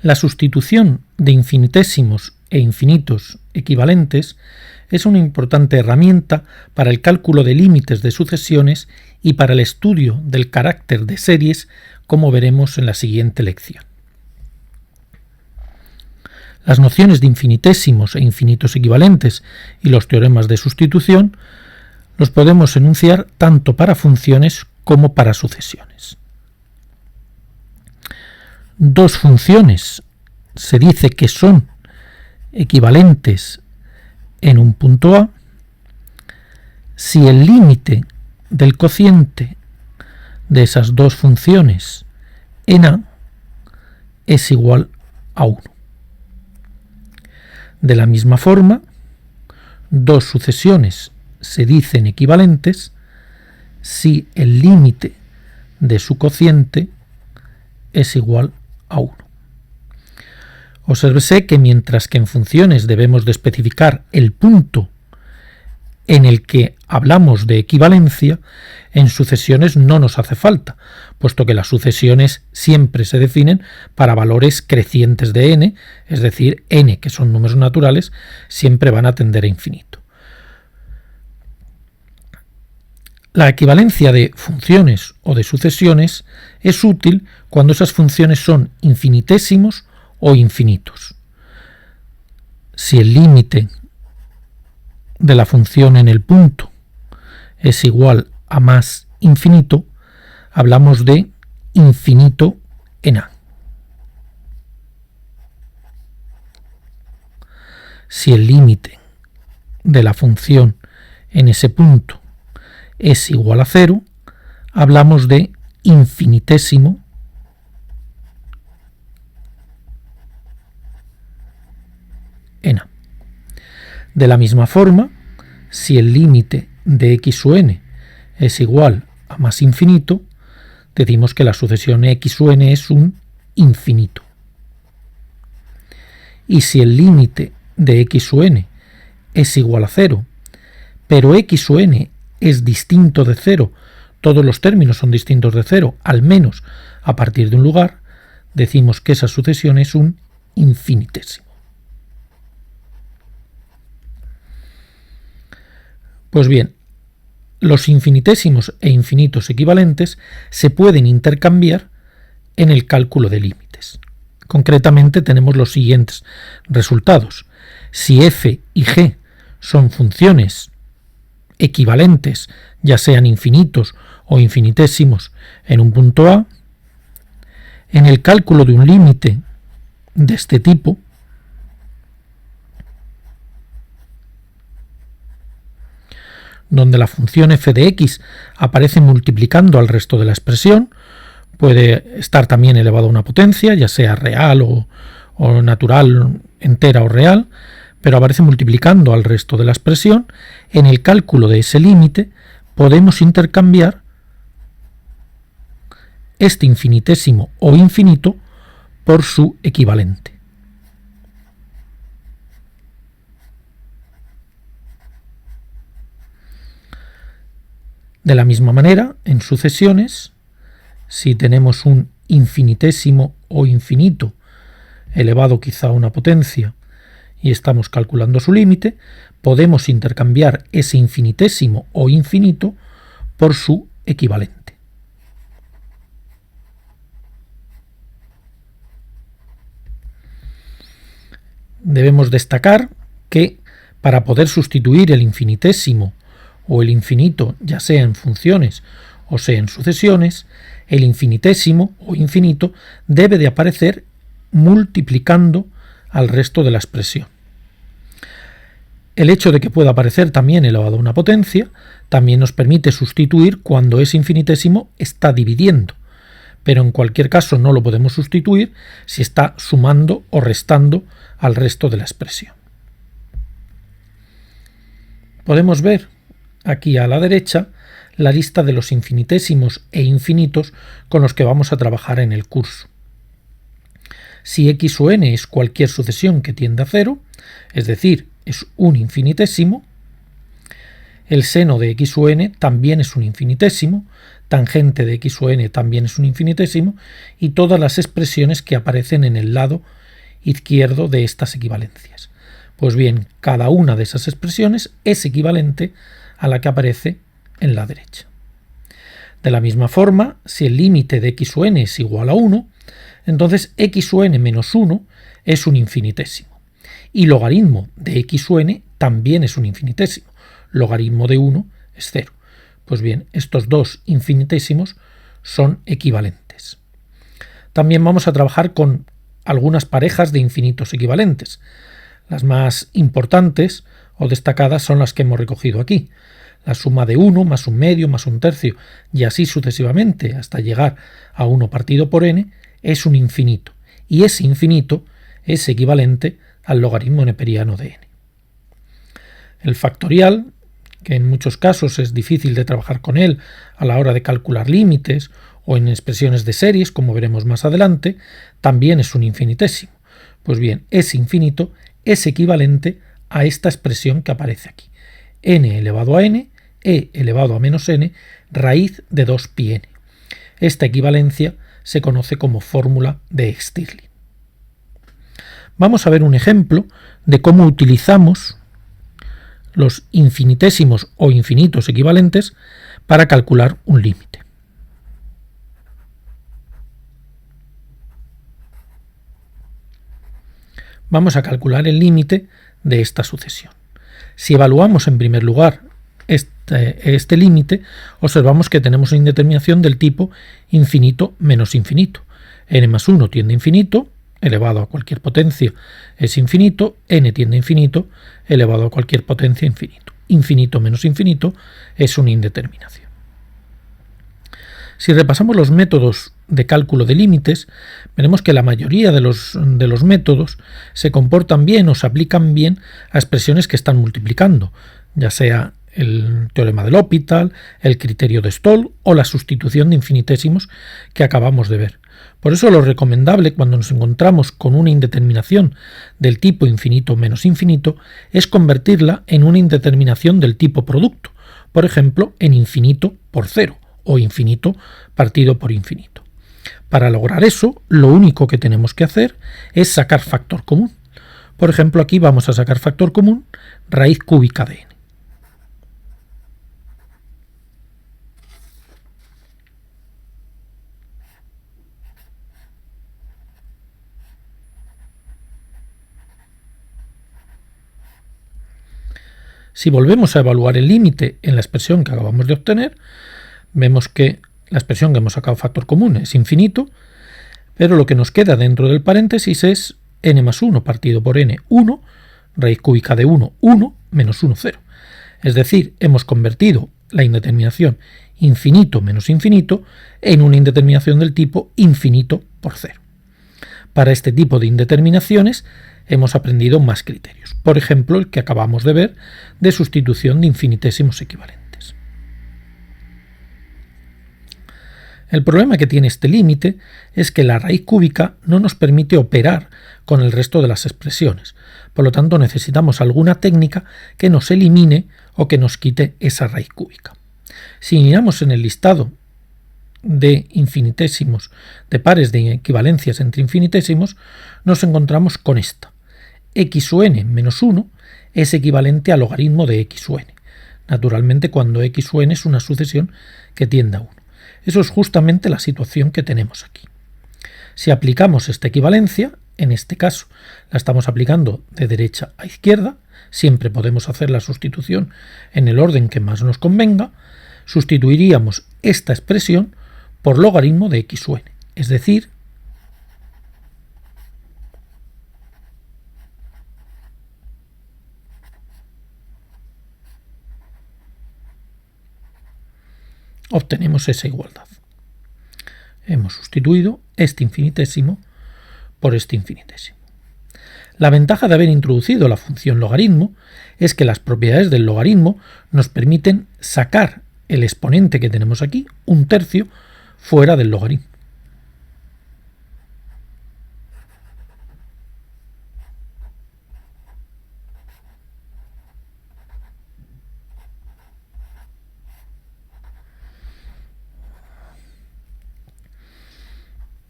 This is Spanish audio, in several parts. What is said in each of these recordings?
La sustitución de infinitesimos e infinitos equivalentes es una importante herramienta para el cálculo de límites de sucesiones y para el estudio del carácter de series, como veremos en la siguiente lección. Las nociones de infinitesimos e infinitos equivalentes y los teoremas de sustitución los podemos enunciar tanto para funciones como para sucesiones. Dos funciones se dice que son equivalentes en un punto A si el límite del cociente de esas dos funciones en A es igual a 1. De la misma forma, dos sucesiones se dicen equivalentes si el límite de su cociente es igual a 1. Obsérvese que mientras que en funciones debemos de especificar el punto en el que hablamos de equivalencia, en sucesiones no nos hace falta, puesto que las sucesiones siempre se definen para valores crecientes de n, es decir, n, que son números naturales, siempre van a tender a infinito. La equivalencia de funciones o de sucesiones es útil cuando esas funciones son infinitesimos o infinitos. Si el límite de la función en el punto es igual a más infinito, hablamos de infinito en A. Si el límite de la función en ese punto es igual a 0, hablamos de infinitésimo en A. De la misma forma, si el límite de x u n es igual a más infinito, decimos que la sucesión x u n es un infinito. Y si el límite de x u n es igual a 0, pero x u n es distinto de 0, todos los términos son distintos de 0, al menos a partir de un lugar, decimos que esa sucesión es un infinitésimo. Pues bien, los infinitésimos e infinitos equivalentes se pueden intercambiar en el cálculo de límites. Concretamente tenemos los siguientes resultados. Si f y g son funciones equivalentes, ya sean infinitos o infinitésimos, en un punto A, en el cálculo de un límite de este tipo, donde la función f de x aparece multiplicando al resto de la expresión, puede estar también elevado a una potencia, ya sea real o natural, entera o real, pero aparece multiplicando al resto de la expresión. En el cálculo de ese límite podemos intercambiar este infinitésimo o infinito por su equivalente. De la misma manera, en sucesiones, si tenemos un infinitésimo o infinito elevado quizá a una potencia y estamos calculando su límite, podemos intercambiar ese infinitésimo o infinito por su equivalente. Debemos destacar que para poder sustituir el infinitésimo o el infinito, ya sea en funciones o sea en sucesiones, el infinitésimo o infinito debe de aparecer multiplicando al resto de la expresión. El hecho de que pueda aparecer también elevado a una potencia también nos permite sustituir cuando ese infinitésimo está dividiendo, pero en cualquier caso no lo podemos sustituir si está sumando o restando al resto de la expresión. Podemos ver aquí a la derecha la lista de los infinitésimos e infinitos con los que vamos a trabajar en el curso. Si x o n es cualquier sucesión que tienda a 0, es decir, es un infinitésimo, el seno de x o n también es un infinitésimo, tangente de x o n también es un infinitésimo, y todas las expresiones que aparecen en el lado izquierdo de estas equivalencias. Pues bien, cada una de esas expresiones es equivalente a la que aparece en la derecha. De la misma forma, si el límite de x o n es igual a 1, entonces x o n menos 1 es un infinitésimo. Y logaritmo de x o n también es un infinitésimo. Logaritmo de 1 es 0. Pues bien, estos dos infinitésimos son equivalentes. También vamos a trabajar con algunas parejas de infinitos equivalentes. Las más importantes o destacadas son las que hemos recogido aquí. La suma de 1 más un medio más un tercio y así sucesivamente hasta llegar a 1 partido por n es un infinito, y ese infinito es equivalente al logaritmo neperiano de n. El factorial, que en muchos casos es difícil de trabajar con él a la hora de calcular límites o en expresiones de series, como veremos más adelante, también es un infinitésimo. Pues bien, ese infinito es equivalente a esta expresión que aparece aquí. N elevado a n, e elevado a menos n, raíz de 2πn. Esta equivalencia se conoce como fórmula de Stirling. Vamos a ver un ejemplo de cómo utilizamos los infinitésimos o infinitos equivalentes para calcular un límite. Vamos a calcular el límite de esta sucesión. Si evaluamos en primer lugar este límite, observamos que tenemos una indeterminación del tipo infinito menos infinito. N más 1 tiende a infinito, elevado a cualquier potencia es infinito, n tiende a infinito, elevado a cualquier potencia infinito. Infinito menos infinito es una indeterminación. Si repasamos los métodos de cálculo de límites, veremos que la mayoría de los métodos se comportan bien o se aplican bien a expresiones que están multiplicando, ya sea el teorema de L'Hopital, el criterio de Stoll o la sustitución de infinitésimos que acabamos de ver. Por eso lo recomendable cuando nos encontramos con una indeterminación del tipo infinito menos infinito es convertirla en una indeterminación del tipo producto, por ejemplo en infinito por cero o infinito partido por infinito. Para lograr eso, lo único que tenemos que hacer es sacar factor común. Por ejemplo, aquí vamos a sacar factor común raíz cúbica de n. Si volvemos a evaluar el límite en la expresión que acabamos de obtener, vemos que la expresión que hemos sacado factor común es infinito, pero lo que nos queda dentro del paréntesis es n más 1 partido por n, 1, raíz cúbica de 1, 1, menos 1, 0. Es decir, hemos convertido la indeterminación infinito menos infinito en una indeterminación del tipo infinito por 0. Para este tipo de indeterminaciones hemos aprendido más criterios. Por ejemplo, el que acabamos de ver de sustitución de infinitésimos equivalentes. El problema que tiene este límite es que la raíz cúbica no nos permite operar con el resto de las expresiones. Por lo tanto, necesitamos alguna técnica que nos elimine o que nos quite esa raíz cúbica. Si miramos en el listado de infinitésimos, de pares de equivalencias entre infinitésimos, nos encontramos con esta. X o n menos 1 es equivalente al logaritmo de x o n. Naturalmente, cuando x o n es una sucesión que tiende a 1. Eso es justamente la situación que tenemos aquí. Si aplicamos esta equivalencia, en este caso la estamos aplicando de derecha a izquierda, siempre podemos hacer la sustitución en el orden que más nos convenga, sustituiríamos esta expresión por logaritmo de x o n, es decir, obtenemos esa igualdad. Hemos sustituido este infinitésimo por este infinitésimo. La ventaja de haber introducido la función logaritmo es que las propiedades del logaritmo nos permiten sacar el exponente que tenemos aquí, un tercio, fuera del logaritmo.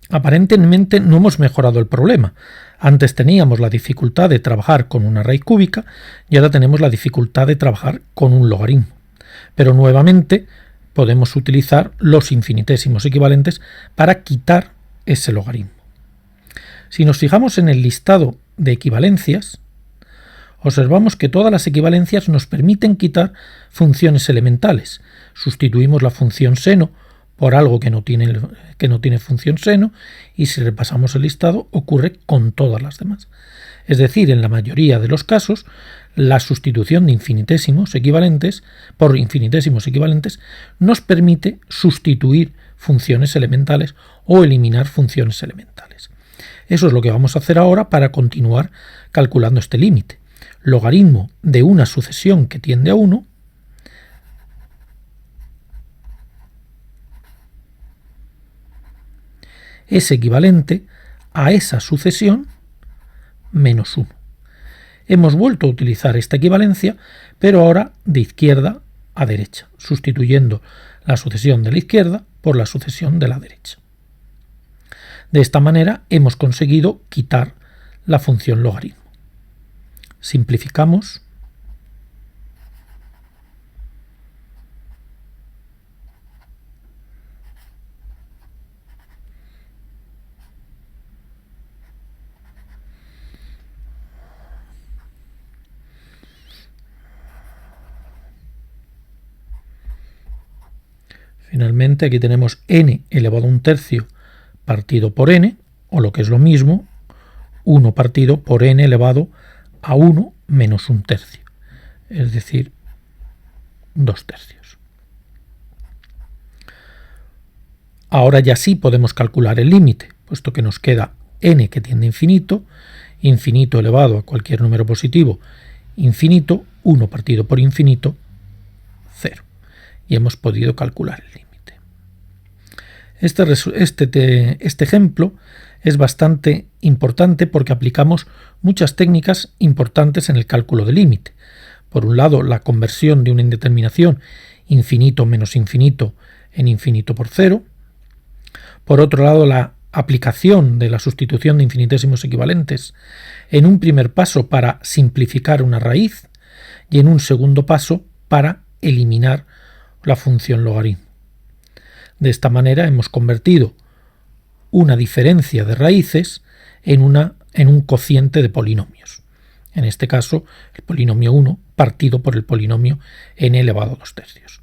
Aparentemente no hemos mejorado el problema. Antes teníamos la dificultad de trabajar con una raíz cúbica y ahora tenemos la dificultad de trabajar con un logaritmo. Pero nuevamente podemos utilizar los infinitésimos equivalentes para quitar ese logaritmo. Si nos fijamos en el listado de equivalencias, observamos que todas las equivalencias nos permiten quitar funciones elementales. Sustituimos la función seno por algo que no tiene función seno, y si repasamos el listado ocurre con todas las demás. Es decir, en la mayoría de los casos, la sustitución de infinitesimos equivalentes por infinitesimos equivalentes nos permite sustituir funciones elementales o eliminar funciones elementales. Eso es lo que vamos a hacer ahora para continuar calculando este límite. Logaritmo de una sucesión que tiende a 1 es equivalente a esa sucesión menos 1. Hemos vuelto a utilizar esta equivalencia, pero ahora de izquierda a derecha, sustituyendo la sucesión de la izquierda por la sucesión de la derecha. De esta manera hemos conseguido quitar la función logaritmo. Simplificamos. Finalmente aquí tenemos n elevado a un tercio partido por n, o lo que es lo mismo, 1 partido por n elevado a 1 menos un tercio, es decir, 2 tercios. Ahora ya sí podemos calcular el límite, puesto que nos queda n que tiende a infinito, infinito elevado a cualquier número positivo, infinito, 1 partido por infinito, 0. Y hemos podido calcular el límite. Este ejemplo es bastante importante porque aplicamos muchas técnicas importantes en el cálculo del límite. Por un lado, la conversión de una indeterminación infinito menos infinito en infinito por 0. Por otro lado, la aplicación de la sustitución de infinitesimos equivalentes en un primer paso para simplificar una raíz y en un segundo paso para eliminar la función logaritmo. De esta manera hemos convertido una diferencia de raíces en un cociente de polinomios. En este caso, el polinomio 1 partido por el polinomio n elevado a 2 tercios.